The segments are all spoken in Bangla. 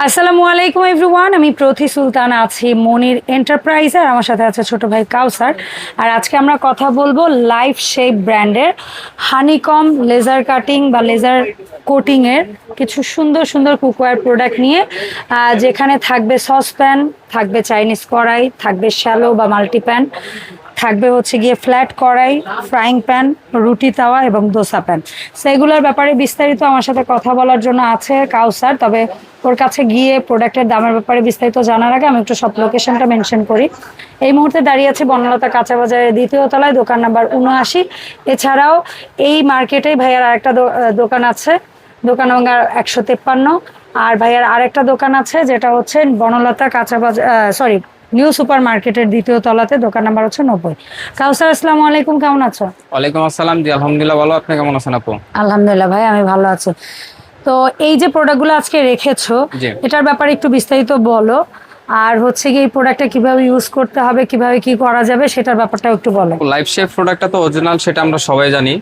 আসসালামু আলাইকুম এভরিওয়ান, আমি প্রতি সুলতান আছি মনির এন্টারপ্রাইজে, আর আমার সাথে আছে ছোট ভাই কাউসার। আর আজকে আমরা কথা বলবো লাইফ শেপ ব্র্যান্ডের হানিকম লেজার কাটিং বা লেজার কোটিংয়ের কিছু সুন্দর সুন্দর কুকওয়্যার প্রোডাক্ট নিয়ে, যেখানে থাকবে সসপ্যান, থাকবে চাইনিজ কড়াই, থাকবে শ্যালো বা মাল্টি প্যান, থাকবে হচ্ছে গিয়ে ফ্ল্যাট কড়াই, ফ্রাইং প্যান, রুটি তাওয়া এবং দোসা প্যান। সেগুলোর ব্যাপারে বিস্তারিত আমার সাথে কথা বলার জন্য আছে কাউসার। তবে ওর কাছে গিয়ে প্রোডাক্টের দামের ব্যাপারে বিস্তারিত জানার আগে আমি একটু সব লোকেশনটা মেনশন করি। এই মুহূর্তে দাঁড়িয়ে আছে বনলতা কাঁচা বাজারের 2য় তলায়, দোকান নাম্বার 79। এছাড়াও এই মার্কেটেই ভাইয়ার আরেকটা দোকান আছে, দোকান নম্বর 153। আর ভাইয়ার আরেকটা দোকান আছে যেটা হচ্ছে বনলতা কাঁচা বাজার, সরি, নিউ সুপার মার্কেটের 2য় তলাতে, দোকান নাম্বার হচ্ছে 90। কাউসার, আসসালামু আলাইকুম, কেমন আছো? ওয়ালাইকুম আসসালাম। জি আলহামদুলিল্লাহ ভালো, আপনি কেমন আছেন আপু? আলহামদুলিল্লাহ ভাই, আমি ভালো আছি। তো এই যে প্রোডাক্টগুলো আজকে রেখেছো, এটার ব্যাপারে একটু বিস্তারিত বলো। আর হচ্ছে কি এই প্রোডাক্টটা কিভাবে ইউজ করতে হবে, কিভাবে কি করা যাবে, সেটার ব্যাপারটা একটু বলো। লাইফ শেপ প্রোডাক্টটা তো অরিজিনাল, সেটা আমরা সবাই জানি।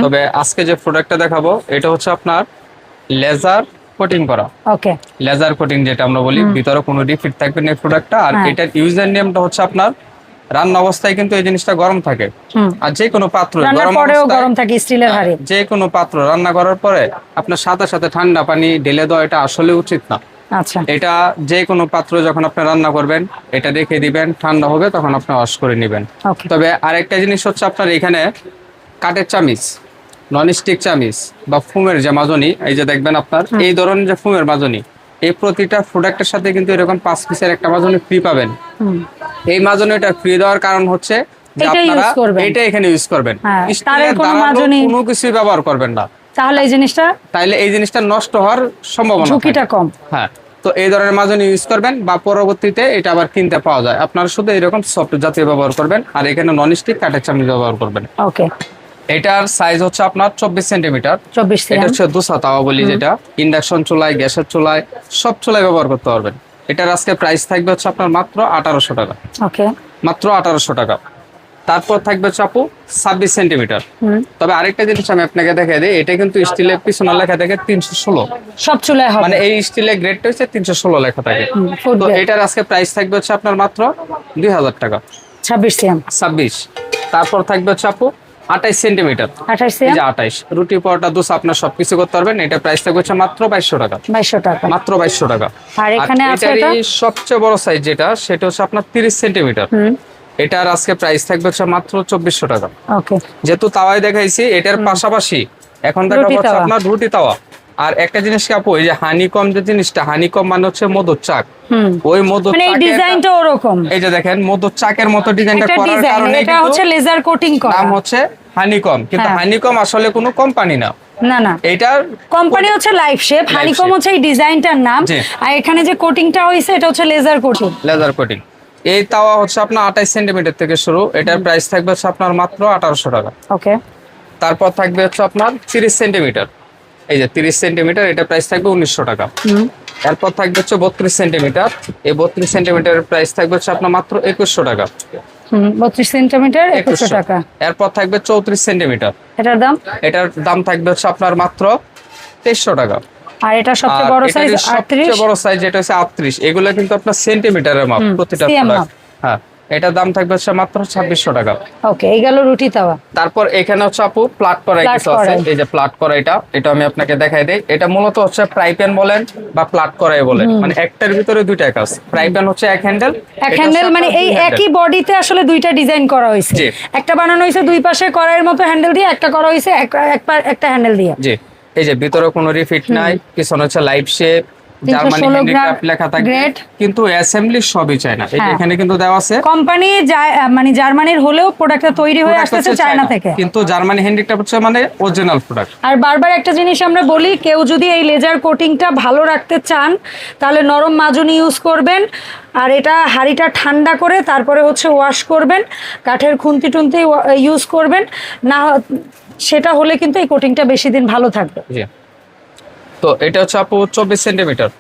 তবে আজকে যে প্রোডাক্টটা দেখাবো এটা হচ্ছে আপনার লেজার কোটিং করা। ওকে, লেজার কোটিং যেটা আমরা বলি, ভিতরে কোনো ডিফিট থাকবে না এই প্রোডাক্টটা। আর এটার ইউজার নেমটা হচ্ছে আপনার, রান্না অবস্থায় কিন্তু এই জিনিসটা গরম থাকে, আর যে কোনো পাত্র গরম থাকে, স্টিলের হাঁড়ি, যে কোনো পাত্র রান্না করার পরে আপনার সাথে সাথে ঠান্ডা পানি ঢেলে দেওয়া এটা আসলে উচিত না। আচ্ছা, এটা যে কোনো পাত্র যখন আপনি রান্না করবেন এটা রেখে দিবেন, ঠান্ডা হবে তখন আপনি ওয়াশ করে নেবেন। তবে আরেকটা জিনিস হচ্ছে আপনার এখানে কাঠের চামিচ, ননস্টিক চামিচ বা ফুমের যে মাজনি, এই যে দেখবেন আপনার এই ধরনের যে ফুমের মাজনি, এই প্রতিটা প্রোডাক্টের সাথে কিন্তু এরকম 5 পিসের একটা মাজনি ফ্রি পাবেন। এই মাজনিটা ফ্রি দেওয়ার কারণ হচ্ছে যে আপনারা এটা এখানে ইউজ করবেন, স্টিলের কোনো কিছু ব্যবহার করবেন না, তাহলে এই জিনিসটা নষ্ট হওয়ার সম্ভাবনা, ঝুঁকিটা কম। হ্যাঁ, তো এই ধরনের মাজনি ইউজ করবেন, বা পরবর্তীতে এটা আবার কিনতে পাওয়া যায়। আপনারা শুধু এরকম সফট জাতীয় ব্যবহার করবেন, আর এখানে ননস্টিক কাঠের চামচ ব্যবহার করবেন। ওকে, এটার সাইজ হচ্ছে আপনার 24 সেন্টিমিটার। এটা হচ্ছে দোসা তাওয়া বলি, যেটা ইন্ডাকশন চুলায়, গ্যাসের চুলায়, সব চুলায় ব্যবহার করতে পারবেন। এটার আজকে প্রাইস থাকবে হচ্ছে আপনার মাত্র 1800 টাকা। ওকে, মাত্র 1800 টাকা। তারপর থাকবে চাপু 26 সেন্টিমিটার। তবে আরেকটা জিনিস আমি আপনাকে দেখাই দিই, এটা কিন্তু স্টিলের পিছনে লেখা থাকে 316, সব চুলায় হবে, মানে এই স্টিলের গ্রেডটা হচ্ছে 316 লেখা থাকে। তো এটার আজকে প্রাইস থাকবে হচ্ছে আপনার মাত্র 2000 টাকা। 26। তারপর থাকবে চাপু 28 সেন্টিমিটার। 28 রুটি পরোটা দোসা আপনার সবকিছু করতে পারবেন। এটা প্রাইস থাকবে হচ্ছে মাত্র 2200 টাকা। মাত্র 2200 টাকা। আর এখানে আছে এটা সবচেয়ে বড় সাইজ যেটা, সেটা হচ্ছে আপনার 30 সেন্টিমিটার। এটার আজকে প্রাইস থাকবে হচ্ছে মাত্র 2400 টাকা। ওকে, যেহেতু তাওয়ায় দেখাইছি, এটার পাশাপাশি এখন দেখাবো হচ্ছে আপনার রুটি তাওয়া। আর একটা জিনিস কি আপু, এই যে হানিকম যে জিনিসটা, হানিকম মানে হচ্ছে মধুর চাক। ওই মধুর চাকের ডিজাইনটা ওরকম, এই যে দেখেন মধুর চাকের মতো ডিজাইনটা করার কারণে এটা হচ্ছে লেজার কোটিং করা, নাম হচ্ছে হানিকম। কিন্তু হানিকম আসলে কোনো কোম্পানি না, না, এটার কোম্পানি হচ্ছে লাইফ শেপ, হানিকম হচ্ছে এই ডিজাইনটার নাম। আর এখানে যে কোটিংটা হইছে এটা হচ্ছে লেজার কোটিং। এই তাওয়া হচ্ছে আপনার 28 সেন্টিমিটার থেকে শুরু। এটার প্রাইস থাকবে হচ্ছে আপনার মাত্র 1800 টাকা। ওকে, তারপর থাকবে হচ্ছে আপনার 30 সেন্টিমিটার। এই যে 30 সেন্টিমিটার, এটা প্রাইস থাকবে 1900 টাকা। এরপর থাকবে হচ্ছে 32 সেন্টিমিটার। এই 32 সেন্টিমিটারের প্রাইস থাকবে হচ্ছে আপনার মাত্র 2100 টাকা। 32 সেন্টিমিটার 2100 টাকা। এরপর থাকবে 34 সেন্টিমিটার। এটার দাম থাকবে হচ্ছে আপনার মাত্র 2300 টাকা। আর এটা সবচেয়ে বড় সাইজ 38, সবচেয়ে বড় সাইজ যেটা হচ্ছে 38। এগুলা কিন্তু আপনার সেন্টিমিটারের মাপ প্রতিটা প্রোডাক্ট। হ্যাঁ, এটার দাম থাকবে হচ্ছে মাত্র 2600 টাকা। ওকে, এই গেল রুটি তাওয়া। তারপর এখানে হচ্ছে আপু প্লাট করা কিছু আছে। এই যে প্লাট করা, এটা আমি আপনাকে দেখাই দেই। এটা মূলত হচ্ছে ফ্রাই প্যান বলেন বা প্লাট করাই বলেন, মানে একটার ভিতরে দুইটা কাজ। ফ্রাই প্যান হচ্ছে এক হ্যান্ডেল, মানে এই একই বডিতে আসলে দুইটা ডিজাইন করা হয়েছে। একটা বানানো হয়েছে দুই পাশে কড়াইয়ের মতো হ্যান্ডেল দিয়ে, একটা করা হয়েছে একটা হ্যান্ডেল দিয়ে। জি, এই যে ভিতরে কোনো রিফিট নাই, পিছনে হচ্ছে লাইফ শেপ, জার্মানি হ্যান্ডিক্রাফট লেখা থাকে, কিন্তু অ্যাসেম্বলি সবই চায়না। এখানে কিন্তু দেওয়া আছে কোম্পানি মানে জার্মানির হলেও প্রোডাক্টটা তৈরি হয়ে আসছে চায়না থেকে, কিন্তু জার্মানি হ্যান্ডিক্রাফট হচ্ছে মানে অরিজিনাল প্রোডাক্ট। আর বারবার একটা জিনিস আমরা বলি, কেউ যদি এই লেজার কোটিংটা ভালো রাখতে চান তাহলে নরম মাজনি ইউজ করবেন। আর এটা হাঁড়িটা ঠান্ডা করে তারপরে হচ্ছে ওয়াশ করবেন, কাঠের খুন্তি টুন্তি ইউজ করবেন না, সেটা হলে কিন্তু এই কোটিংটা বেশি দিন ভালো থাকবে। তো এটা হচ্ছে আপু 24 সেন্টিমিটার।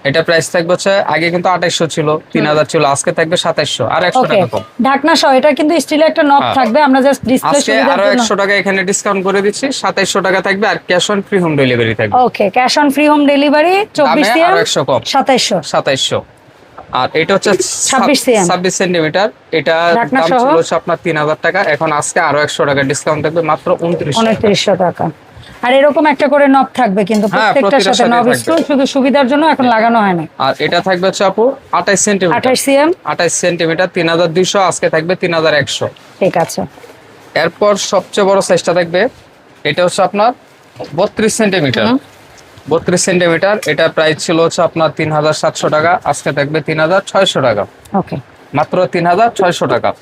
এটা প্রাইস থাকবে হচ্ছে আগে কিন্তু 2800 ছিল, 3000 ছিল, আজকে থাকবে 2700 আর 100 ওকে টাকা কম। ঢাকনা সহ এটা কিন্তু স্টিলের একটা নব হ্যাঁ। থাকবে, আমরা জাস্ট ডিসপ্লে আজকে সুবিধার আরো জন্য 100 টাকা এখানে ডিসকাউন্ট করে দিচ্ছি, 2700 টাকা থাকবে আর cash on free home delivery থাকবে। Okay cash on free home delivery 24 দামে সিএম আরো 100 কম, 2700। আর এটা হচ্ছে 26 সেন্টিমিটার, এটা ঢাকনা দাম সহ? ছিল হচ্ছে আপনার 3000 টাকা, এখন আজকে আরো 100 টাকা ডিসকাউন্ট থাকবে মাত্র 2900 টাকা। 2900 টাকা। আর এরকম একটা করে নব থাকবে কিন্তু হ্যাঁ, প্রত্যেকটার প্রতিটার সাথে সাথে নব থাকবে। স্ক্রু, শুধু সুবিধার জন্য এখন লাগানো হয় না। আর এটা থাকবে হচ্ছে আপু 28 সেন্টিমিটার, 28 সিএম 28 সেন্টিমিটার 3200, আজকে থাকবে 3100। ঠিক আছে। এরপর সবচেয়ে বড় সাইজটা থাকবে, এটা হচ্ছে আপনার 32 সেন্টিমিটার, 32 সেন্টিমিটার, এটা প্রাইস ছিল হচ্ছে আপনার 3700 টাকা, আজকে থাকবে 3600 টাকা, ওকে মাত্র 3600 টাকা।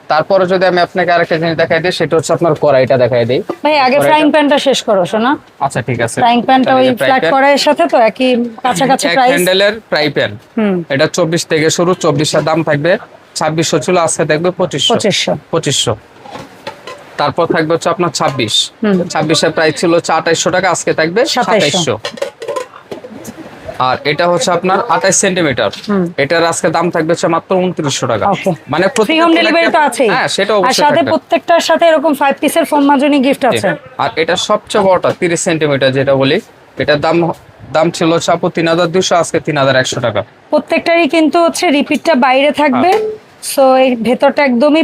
তারপরে যদি আমি আপনাকে আরেকটা জিনিস দেখাই দিই, সেটা হচ্ছে আপনার কড়াইটা দেখাই দিই। ভাই আগে কড়াইটা- ফ্রাইং প্যানটা শেষ করো শোনা। আচ্ছা ঠিক আছে। ফ্রাইং প্যানটা ওই তাহলে fry ফ্ল্যাট pan, কড়াইয়ের সাথে তো একই কাছাকাছি এক প্রাইস। হ্যান্ডেলের ফ্রাই প্যান, হুম এটা 24 থেকে শুরু, 24 এর দাম থাকবে 2600 ছিল, আজকে থাকবে 2500। 2500। তারপর থাকবে হচ্ছে আপনার 26, হুম 26 এর প্রাইস ছিল হচ্ছে 2800 টাকা, আজকে থাকবে 2700। আর এটা হচ্ছে আপনার 28 সেন্টিমিটার, এটার আজকে দাম থাকবে হচ্ছে মাত্র 2900 টাকা। ওকে মানে ফ্রি হোম ডেলিভারি তো আছে। হ্যাঁ সেটা আর অবশ্যই সাথে থাকবে। প্রত্যেকটার সাথে এরকম 5 পিসের ফোম মাজনি গিফট আছে। আর এটা সবচেয়ে বড়টা 30 সেন্টিমিটার যেটা বলি, এটার দাম ছিল হচ্ছে আপু 3200, আজকে 3100 টাকা। প্রত্যেকটারই কিন্তু হচ্ছে রিপিটটা বাইরে থাকবে, সো এই ভেতরটা একদমই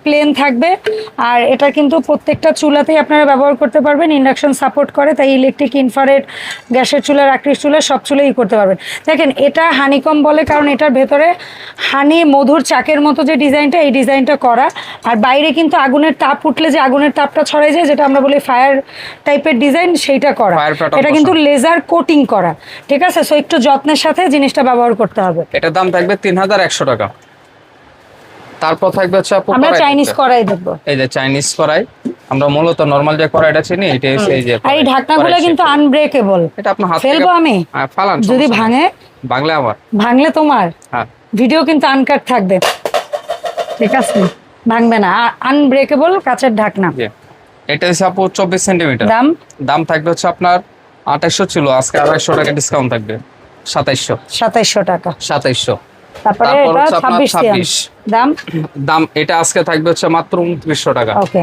প্লেন থাকবে। আর এটা কিন্তু প্রত্যেকটা চুলাতেই আপনারা ব্যবহার করতে পারবেন, ইন্ডাকশন সাপোর্ট করে, তাই ইলেকট্রিক, ইনফ্রারেড, গ্যাসের চুলা, রাকড়ির চুলা সব চুলাই করতে পারবেন। দেখেন এটা হানিকম বলে কারণ এটার ভেতরে হানি মধুর চাকের মতো যে ডিজাইনটা, এই ডিজাইনটা করা। আর বাইরে কিন্তু আগুনের তাপ উঠলে যে আগুনের তাপটা ছড়ায় যায়, যেটা আমরা বলি ফায়ার টাইপের ডিজাইন, সেইটা করা। Fire pattern এটা কিন্তু লেজার কোটিং করা, ঠিক আছে? সো একটু যত্নের সাথে জিনিসটা ব্যবহার করতে হবে। এটার দাম থাকবে 3100 টাকা। তারপর থাকবে হচ্ছে আপু আমরা কড়াই চাইনিজ থাকবে। কড়াই দেখবো। এই যে চাইনিজ কড়াই, আমরা মূলত নরমাল যে কড়াইটা চিনি, এটা হচ্ছে এই যে আর এই ঢাকনাগুলো কড়াই কিন্তু shape। আনব্রেকেবল। এটা আপনার হাত ফেলবো থেকে আমি? ফালান, যদি সমস্যা নেই। ভাঙে? বাংলা আমার। ভাঙলে তোমার হ্যাঁ ভিডিও কিন্তু আনকাট থাকবে, ঠিক আছে? ভাঙবে না, আনব্রেকেবল কাচের ঢাকনা। জি। এটা হচ্ছে আপু 24 সেন্টিমিটার, দাম দাম থাকবে হচ্ছে আপনার 2800 ছিল, আজকে 200 টাকা ডিসকাউন্ট থাকবে 2700। 2700 টাকা। 2700। তারপরে তারপর এটা হচ্ছে আপনার 26 সিএম 26। দাম। দাম এটা আজকে থাকবে হচ্ছে মাত্র 2900 টাকা। ওকে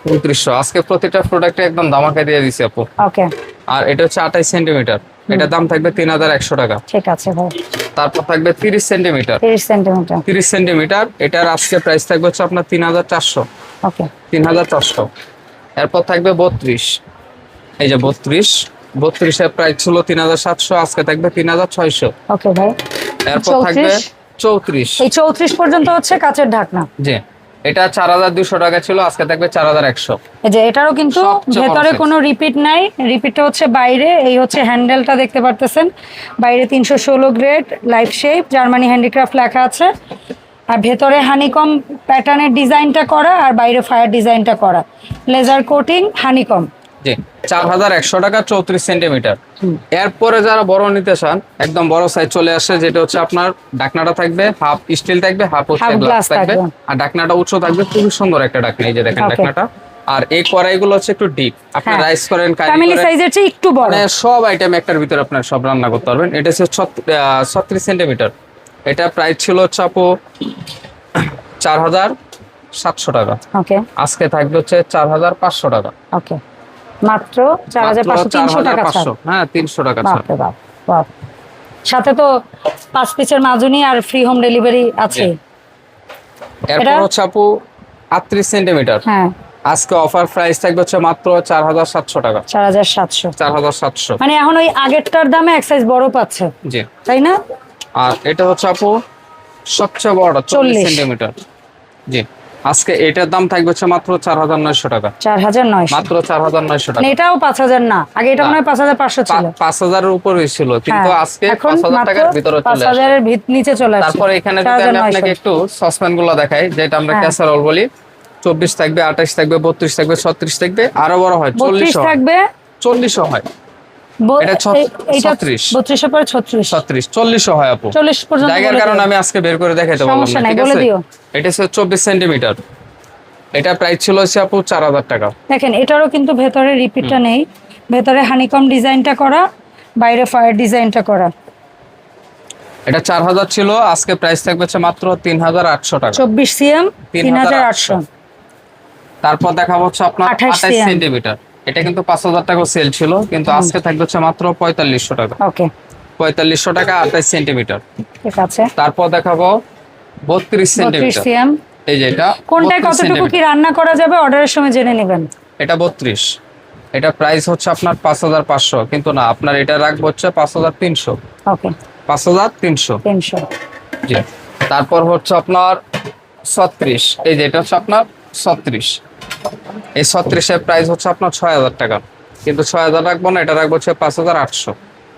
2900, আজকে প্রতিটা প্রোডাক্টে একদম ধামাকা দিয়ে দিছি আপু। ওকে আর এটা হচ্ছে 28 সেন্টিমিটার, এটার দাম থাকবে 3100 টাকা। ঠিক আছে ভাই। তারপর থাকবে 30 সেন্টিমিটার, 30 সেন্টিমিটার 30 সেন্টিমিটার, এটার আজকে প্রাইস থাকবে হচ্ছে আপনার 3400। ওকে 3400। এরপর থাকবে 32, এই যে 32 এর প্রাইস ছিল 3700, আজকে থাকবে 3600। ওকে ভাই। এরপর থাকবে 34, এই 34 পর্যন্ত হচ্ছে কাচের ঢাকনা। জি, এটা 4200 টাকা ছিল, আজকে থাকবে 4100। এই যে এটারও কিন্তু সবচেয়ে বড় ভেতরে size। কোনো রিপিট নাই, রিপিটটা হচ্ছে বাইরে। এই হচ্ছে হ্যান্ডেলটা দেখতে পারতেছেন, বাইরে 316 grade life shape Germany handicraft লেখা আছে। আর ভেতরে হানিকম প্যাটার্নের ডিজাইনটা করা, আর বাইরে ফায়ার ডিজাইনটা করা, লেজার কোটিং হানিকম। জি, 4100 টাকা 34 সেন্টিমিটার। এরপরে যারা বড় নিতে চান, একদম বড় সাইজ চলে আসে, যেটা হচ্ছে আপনার ঢাকনাটা থাকবে হাফ স্টিল থাকবে, হাফ হচ্ছে Half গ্লাস glass থাকবে, থাকবে। আর ঢাকনাটা উঁচু থাকবে, খুবই সুন্দর একটা ঢাকনা, এই যে দেখেন Okay. ঢাকনাটা। আর এই কড়াইগুলো হচ্ছে একটু ডিপ, আপনি হ্যাঁ। রাইস করেন, কারি ফ্যামিলি করেন, সাইজের চেয়ে একটু বড়। মানে সব আইটেম একটার ভিতরে আপনার সব রান্না করতে পারবেন। এটা হচ্ছে 36 সেন্টিমিটার, এটা প্রাইস ছিল হচ্ছে আপু 4700 টাকা, ওকে আজকে থাকবে হচ্ছে 4500 টাকা। ওকে মাত্র 4500, 300 টাকা ছাড়। 4500, হ্যাঁ 300 টাকা ছাড়। বাপরে বাপ বাপ। সাথে তো 5 পিসের মাজুনি আর ফ্রি হোম ডেলিভারি আছে। এরপর এটা- হচ্ছে আপু 38 সেন্টিমিটার, হ্যাঁ আজকে অফার প্রাইস থাকবে হচ্ছে মাত্র 4700 টাকা। 4700। 4700, মানে এখন ওই আগেরটার দামে এক সাইজ বড় পাচ্ছে, জি। তাই না? আর এটা হচ্ছে আপু সবচেয়ে বড় 40 40 সেন্টিমিটার, জি। আজকে এটার দাম থাকবে হচ্ছে মাত্র 4900 টাকা, 4900। মাত্র 4900 টাকা। মানে এটাও 5000 না, আগে এটা না। মনে হয় 5500 ছিল। 5000 এর উপরে ছিল, কিন্তু হ্যাঁ, আজকে এখন 5000 মাত্র টাকার ভিতরে চলে আসে। 5000 এর নিচে চলে আসছে। তারপরে এখানে যদি আমি আপনাকে 4900। একটু সসপ্যান গুলো দেখাই, যেটা আমরা হ্যাঁ। ক্যাসারোল বলি, 24 থাকবে, 28 থাকবে, 32 থাকবে, 36 থাকবে, আরো বড় হয় 32 40 থাকবে। 40 হয়, এটা এইটা 36 32 এর পরে 36 36 40 হয় আপু। 40 পর্যন্ত জায়গার বলে কারণে দিও। আমি আজকে বের করে দেখাইতে বললাম সমস্যা না, নাই, ঠিক বলে আছে? দিও। এটা হচ্ছে 24 সেন্টিমিটার, এটা প্রাইস ছিল হচ্ছে আপু 4000 টাকা। দেখেন এটারও কিন্তু ভেতরে রিপিটটা নেই, ভেতরে হানিকম ডিজাইনটা করা, বাইরে ফায়ার ডিজাইনটা করা। এটা 4000 ছিল, আজকে প্রাইস থাকবে হচ্ছে মাত্র 3800 টাকা। 24 সিএম 3800। তারপর দেখাবো হচ্ছে আপনার 28 28 সেন্টিমিটার। এটা কিন্তু 5000 টাকা সেল ছিল, কিন্তু আজকে থাকবে হচ্ছে মাত্র 4500 টাকা। ওকে, 4500 টাকা 28 সেন্টিমিটার। ঠিক আছে। তারপর দেখাবো 32 32 সেন্টিমিটার। সিএম। এই যে এটা কোনটায় 32 কতটুকু কি সেন্টিমিটার। রান্না করা যাবে অর্ডারের সময় জেনে নেবেন। এটা 32। এটা প্রাইস হচ্ছে আপনার 5500, কিন্তু না, আপনার এটা রাখবো হচ্ছে 5300। ওকে, 5300। 300। জি। তারপর হচ্ছে আপনার 36। এই যে এটা হচ্ছে আপনার 36। এই 36 এর প্রাইস হচ্ছে আপনার 6000 টাকা, কিন্তু 6000 রাখবো না, এটা রাখবো হচ্ছে 5800।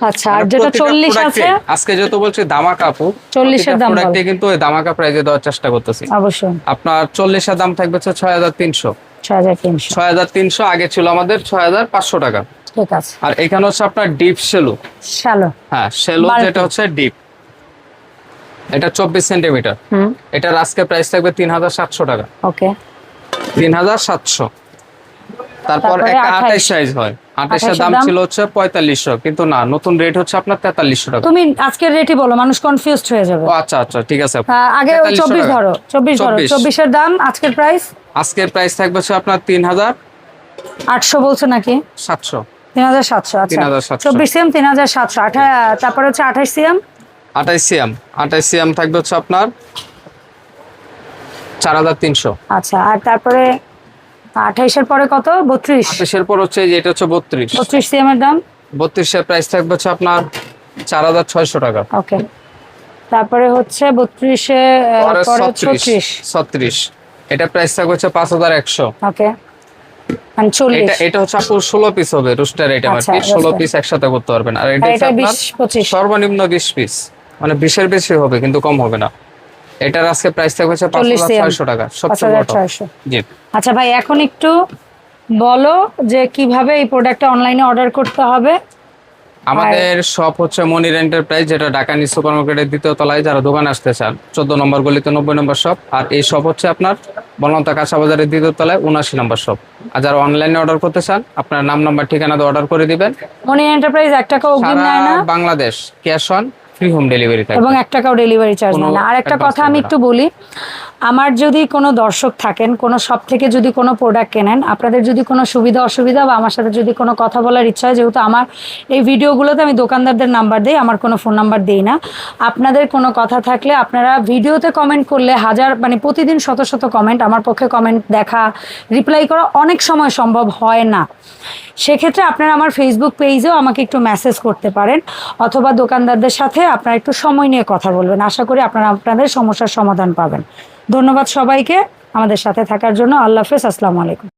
আচ্ছা, আর যেটা প্রতিটা 40 আছে, প্রোডাক্টে আজকে যেহেতু বলছি দামাকা আপু, 40 এর দাম প্রোডাক্টে বল। কিন্তু ওই দামাকা প্রাইসে দেওয়ার চেষ্টা করতেছি। অবশ্যই আপনার 40 এর দাম থাকবে হচ্ছে 6300। 6300। 6300 আগে ছিল আমাদের 6500 টাকা। ঠিক আছে। আর এখানে হচ্ছে আপনার ডিপ শেলো। শ্যালো। হ্যাঁ, শেলো বালতি। যেটা হচ্ছে ডিপ, এটা 24 সেন্টিমিটার। এটার আজকে প্রাইস থাকবে 3700 টাকা। ওকে, 3700। তারপর তারপরে একটা 28 28 সাইজ হয়, 28 এর 28 দাম দাম? ছিল হচ্ছে 4500, কিন্তু না, নতুন রেট হচ্ছে আপনার 4300 টাকা। তুমি আজকের রেটই বলো, মানুষ কনফিউজড হয়ে যাবে। ও আচ্ছা আচ্ছা, ঠিক আছে। আগে ওই 4300 24 টাকা। ধরো, 24 ধরো। 24 এর দাম আজকের প্রাইস আজকের প্রাইস থাকবে হচ্ছে আপনার 3800। 800 বলছো নাকি? 3700। আচ্ছা, 3700। 24 সিএম 3700। তারপরে হচ্ছে 28 সিএম। 28 সিএম। 28 সিএম থাকবে হচ্ছে আপনার 4300। আচ্ছা, আর তারপরে 28 এর পরে কত? 32। 28 এর পর হচ্ছে এই যে এটা হচ্ছে 32। 32 সিএম এর দাম 32 এর প্রাইস থাকবে হচ্ছে আপনার 4600 টাকা। ওকে। তারপরে হচ্ছে 32 এ পরে পরে 36। 36 এটা প্রাইস থাকবে হচ্ছে 5100। ওকে, মানে 40। এটা হচ্ছে আপু 16 পিস হবে রোস্টার আইটেম, আর আচ্ছা, কি 16 roaster। পিস একসাথে করতে পারবেন। আর এটা আর হচ্ছে এটা আপনার 20-25। সর্বনিম্ন 20 পিস, মানে 20 এর বেশি হবে কিন্তু কম হবে না। এটার আজকে প্রাইস থাকবে হচ্ছে 5600 টাকা, সবচেয়ে বড়। 5600। জি। আচ্ছা ভাই, এখন একটু বলো যে কিভাবে এই প্রোডাক্টটা অনলাইনে অর্ডার করতে হবে। আমাদের শপ হচ্ছে মনির এন্টারপ্রাইজ, যেটা ঢাকা নিউ সুপার মার্কেটের 2য় তলায়। যারা দোকানে আসতে চান 14 নম্বর গলিতে 90 নম্বর শপ। আর এই শপ হচ্ছে আপনার বনলতা কাঁচা বাজারের 2য় তলায় 79 নম্বর শপ। আর যারা অনলাইনে অর্ডার করতে চান, আপনার নাম নাম্বার ঠিকানা দিয়ে অর্ডার করে দিবেন। মনি এন্টারপ্রাইজ 1 টাকা অগ্রিম সারা নেয় না, Bangladesh cash on free home delivery থাকবে, এবং 1 টাকাও ডেলিভারি চার্জ কোনো নেয় না। আর একটা advance কথা আমি লাগবে না। একটু বলি, আমার যদি কোনো দর্শক থাকেন, কোনো শপ থেকে যদি কোনো প্রোডাক্ট কেনেন, আপনাদের যদি কোনো সুবিধা অসুবিধা বা আমার সাথে যদি কোনো কথা বলার ইচ্ছা হয়, যেহেতু আমার এই ভিডিওগুলোতে আমি দোকানদারদের নাম্বার দিই, আমার কোনো ফোন নাম্বার দিই না, আপনাদের কোনো কথা থাকলে আপনারা ভিডিওতে কমেন্ট করলে মানে প্রতিদিন শত শত কমেন্ট, আমার পক্ষে কমেন্ট দেখা, রিপ্লাই করা অনেক সময় সম্ভব হয় না। সেক্ষেত্রে আপনারা আমার ফেসবুক পেজেও আমাকে একটু মেসেজ করতে পারেন, অথবা দোকানদারদের সাথে আপনারা একটু সময় নিয়ে কথা বলবেন। আশা করি আপনারা আপনাদের সমস্যার সমাধান পাবেন। ধন্যবাদ সবাইকে আমাদের সাথে থাকার জন্য। আল্লাহ হাফেজ, আসসালামু আলাইকুম।